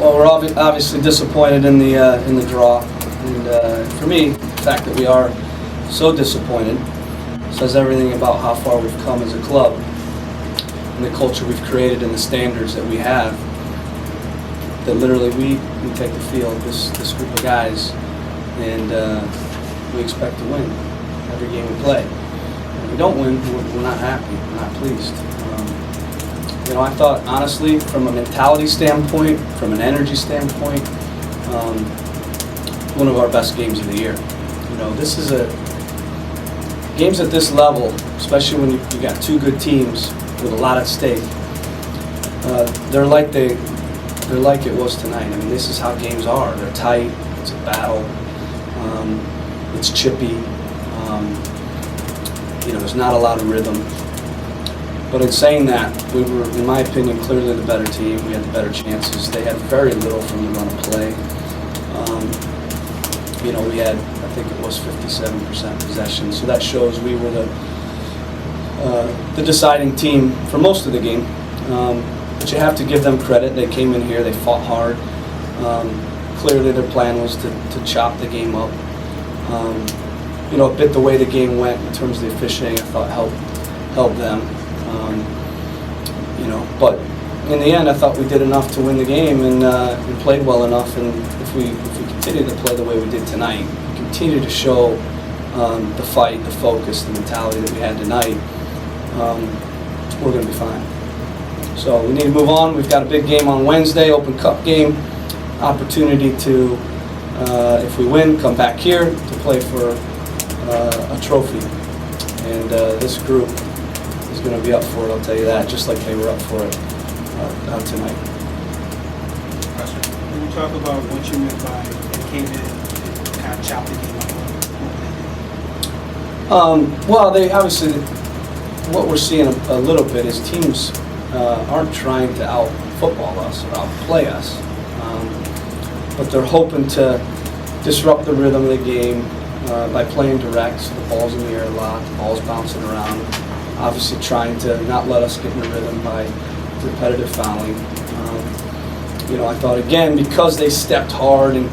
Well, we're obviously disappointed in the draw, and for me, the fact that we are so disappointed says everything about how far we've come as a club, and the culture we've created, and the standards that we have. That literally we take the field, this group of guys, and we expect to win every game we play. And if we don't win, we're not happy, we're not pleased. I thought, honestly, from a mentality standpoint, from an energy standpoint, one of our best games of the year. This is games at this level, especially when you got two good teams with a lot at stake. They're like it was tonight. I mean, this is how games are. They're tight. It's a battle. It's chippy. There's not a lot of rhythm. But in saying that, we were, in my opinion, clearly the better team. We had the better chances. They had very little from the run of play. We had, I think it was 57% possession. So that shows we were the deciding team for most of the game. But you have to give them credit. They came in here, they fought hard. Clearly their plan was to chop the game up. A bit the way the game went in terms of the officiating, I thought helped them. But in the end, I thought we did enough to win the game, and we played well enough. And if we continue to play the way we did tonight, continue to show the fight, the focus, the mentality that we had tonight, we're going to be fine. So we need to move on. We've got a big game on Wednesday, Open Cup game. Opportunity to, if we win, come back here to play for a trophy. And this group is going to be up for it, I'll tell you that, just like they were up for it tonight. Can you talk about what you meant by they came in to kind of chop the game up? Well, they obviously, what we're seeing a little bit is teams aren't trying to out-football us or outplay us, but they're hoping to disrupt the rhythm of the game by playing direct, so the ball's in the air a lot, the ball's bouncing around, obviously trying to not let us get in the rhythm by repetitive fouling. I thought, again, because they stepped hard, and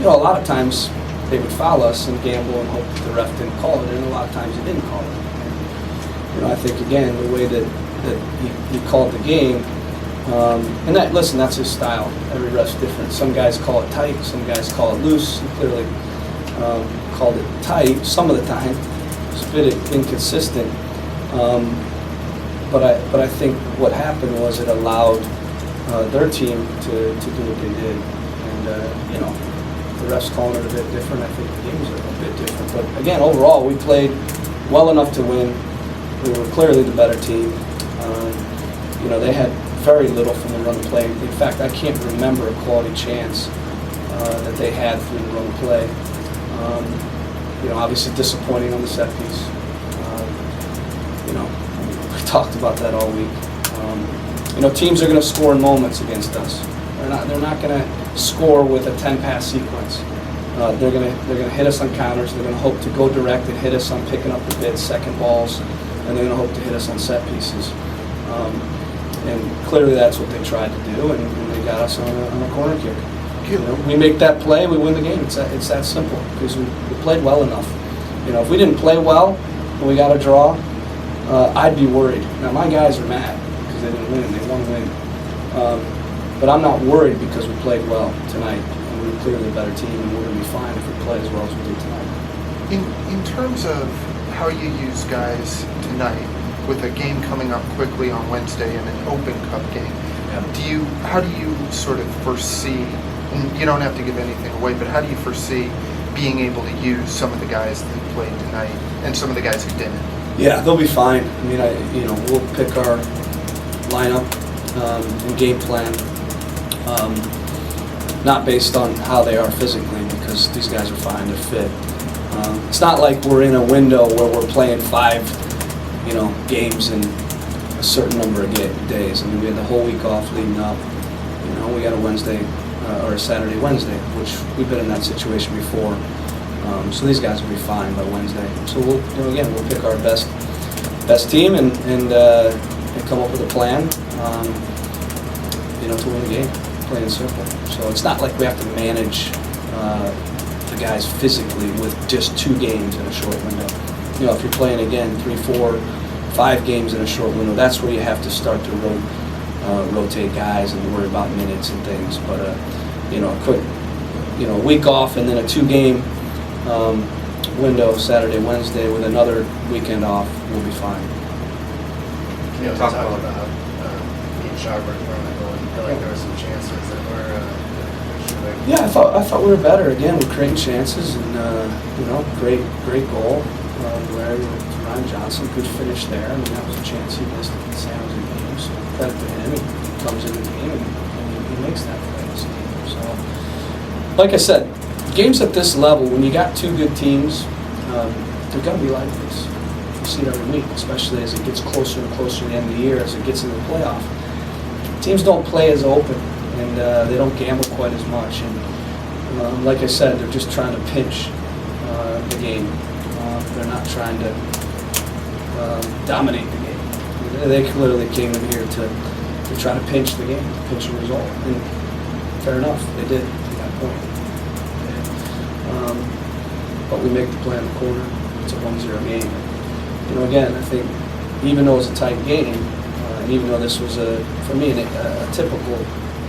a lot of times they would foul us and gamble and hope that the ref didn't call it, and a lot of times he didn't call it. I think, again, the way that he called the game, and that's his style. Every ref's different. Some guys call it tight, some guys call it loose. He clearly called it tight some of the time. It's a bit inconsistent. But I think what happened was it allowed their team to do what they did. And, the refs calling it a bit different. I think the games are a bit different. But, again, overall, we played well enough to win. We were clearly the better team. They had very little from the run of play. In fact, I can't remember a quality chance that they had through the run of play. Obviously disappointing on the set piece. We talked about that all week. Teams are going to score in moments against us. They're not going to score with a 10-pass sequence. They're going to hit us on counters. They're going to hope to go direct and hit us on picking up the bids, second balls, and they're going to hope to hit us on set pieces. And clearly that's what they tried to do, and they got us on a corner kick. We make that play, we win the game. It's that simple, because we played well enough. If we didn't play well and we got a draw, I'd be worried. Now, my guys are mad because they didn't win. They want to win. But I'm not worried because we played well tonight, and we were clearly a better team, and we're going to be fine if we play as well as we did tonight. In terms of how you use guys tonight, with a game coming up quickly on Wednesday and an Open Cup game, how do you sort of foresee, and you don't have to give anything away, but how do you foresee being able to use some of the guys that played tonight and some of the guys who didn't? Yeah, they'll be fine. I mean, we'll pick our lineup and game plan, not based on how they are physically, because these guys are fine, they're fit. It's not like we're in a window where we're playing 5 games in a certain number of days. I mean, we had the whole week off leading up. We got a Wednesday or a Saturday, Wednesday, which we've been in that situation before. So these guys will be fine by Wednesday. So we'll pick our best team and come up with a plan, to win the game. plain and simple. So it's not like we have to manage the guys physically with just 2 games in a short window. You know, if you're playing again 3, 4, 5 games in a short window, that's where you have to start to rotate guys and worry about minutes and things. But you know, a quick, you know, week off and then a 2-game window, Saturday, Wednesday, with another weekend off, we'll be fine. Can you talk about being sharper and I feel like there were some chances that were Yeah, I thought we were better. Again, we're creating chances, and you know, great goal. Larry Ryan Johnson, good finish there. I mean, that was a chance he missed at the San Jose game. So credit to him. He comes in the game and he makes that play this game. So, like I said, games at this level, when you got 2 good teams, they're going to be like this. You see it every week, especially as it gets closer and closer to the end of the year, as it gets into the playoff. Teams don't play as open, and they don't gamble quite as much. And like I said, they're just trying to pinch the game. They're not trying to dominate the game. They clearly came in here to try to pinch the game, to pinch a result. And fair enough, they did to that point. But we make the play in the corner. It's a 1-0 game. You know, again, I think even though it was a tight game, and even though this was for me a typical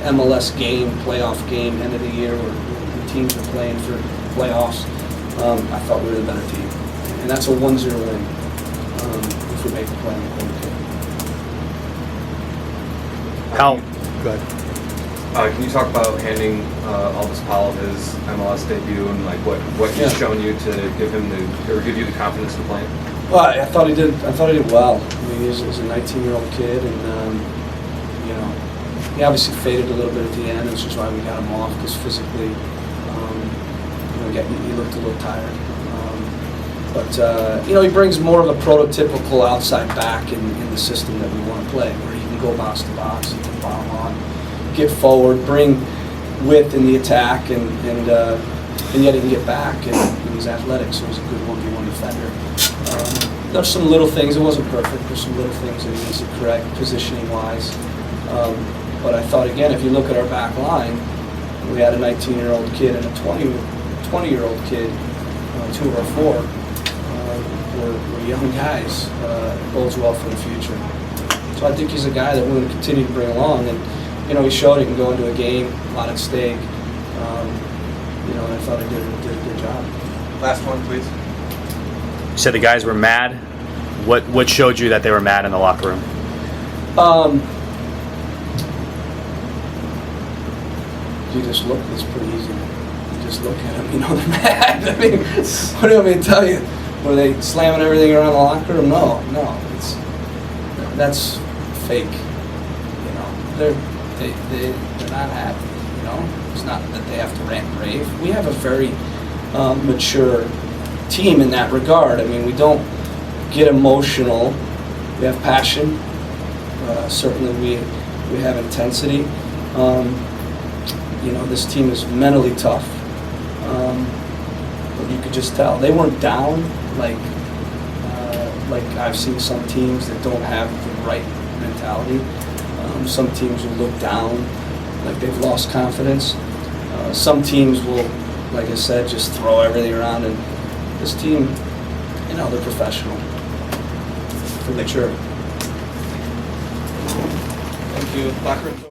MLS game, playoff game, end of the year, where the teams are playing for playoffs, I thought we were the better team. And that's a 1-0 win if we make the play in the corner. How? Go ahead. Can you talk about handing Aldis Powell his MLS debut and like what he's shown you to give you the confidence to play? Well, I thought he did well. I mean, he's a 19-year-old kid, and you know, he obviously faded a little bit at the end, which is why we got him off, because physically, you know, he looked a little tired. But you know, he brings more of a prototypical outside back in the system that we want to play, where he can go box to box, he can bomb on, get forward, bring width in the attack, and yet he can get back, and he's athletic, so he's a good 1v1 defender. There's some little things, it wasn't perfect, there's some little things that he needs to correct positioning-wise. But I thought, again, if you look at our back line, we had a 19-year-old kid and a 20-year-old kid, 2 of our 4. We're young guys. It bodes well for the future. So I think he's a guy that we're going to continue to bring along. And, you know, he showed he can go into a game, a lot at stake. You know, and I thought he did a good job. Last one, please. You said the guys were mad. What showed you that they were mad in the locker room? You just look, it's pretty easy. You just look at them, you know they're mad. I mean, what do you want me to tell you? Were they slamming everything around the locker room? No, that's fake. You know, they're not happy. You know, it's not that they have to rant and rave. We have a very mature team in that regard. I mean, we don't get emotional. We have passion. Certainly, we have intensity. You know, this team is mentally tough. But you could just tell they weren't down like I've seen some teams that don't have the right mentality. Some teams will look down like they've lost confidence. Some teams will, like I said, just throw everything around. And this team, you know, they're professional. They're mature. Thank you. Locker room.